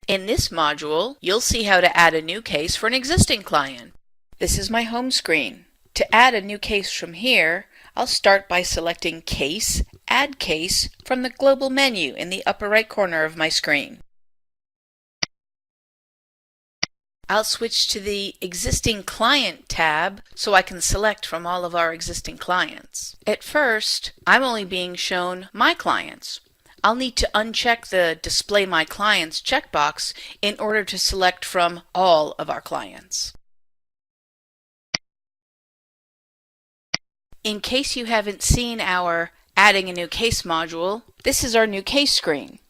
In this module, you'll see how to add a new case for an existing client. This is my home screen. To add a new case from here, I'll start by selecting Case, Add Case from the global menu in the upper right corner of my screen. I'll switch to the Existing Client tab so I can select from all of our existing clients. At first, I'm only being shown my clients. I'll need to uncheck the Display My Clients checkbox in order to select from all of our clients. In case you haven't seen our Adding a New Case module, this is our new case screen.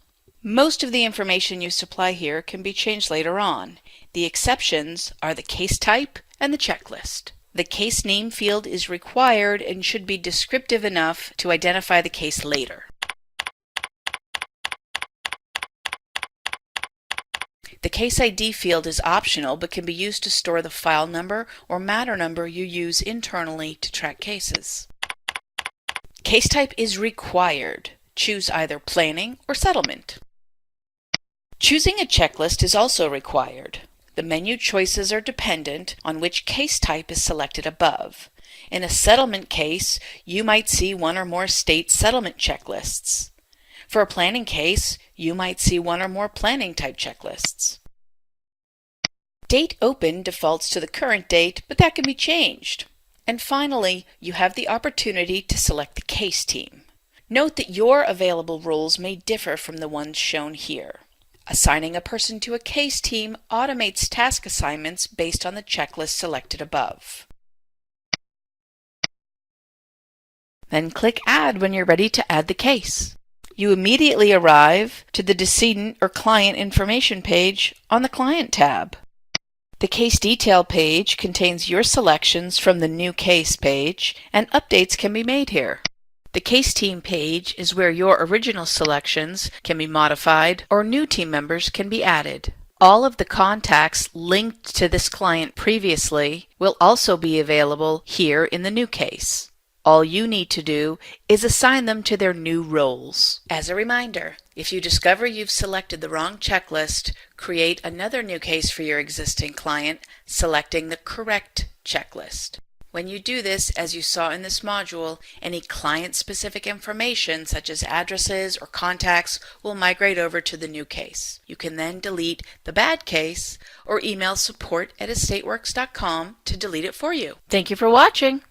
Most of the information you supply here can be changed later on. The exceptions are the case type and the checklist. The case name field is required and should be descriptive enough to identify the case later. The Case ID field is optional but can be used to store the file number or matter number you use internally to track cases. Case type is required. Choose either planning or settlement. Choosing a checklist is also required. The menu choices are dependent on which case type is selected above. In a settlement case, you might see one or more state settlement checklists. For a planning case, you might see one or more planning type checklists. Date open defaults to the current date, but that can be changed. And finally, you have the opportunity to select the case team. Note that your available roles may differ from the ones shown here. Assigning a person to a case team automates task assignments based on the checklist selected above. Then click Add when you're ready to add the case. You immediately arrive to the Decedent or Client Information page on the Client tab. The Case Detail page contains your selections from the New Case page, and updates can be made here. The Case Team page is where your original selections can be modified or new team members can be added. All of the contacts linked to this client previously will also be available here in the new case. All you need to do is assign them to their new roles. As a reminder, if you discover you've selected the wrong checklist, create another new case for your existing client, selecting the correct checklist. When you do this, as you saw in this module, any client-specific information such as addresses or contacts will migrate over to the new case. You can then delete the bad case or email support@estateworks.com to delete it for you. Thank you for watching.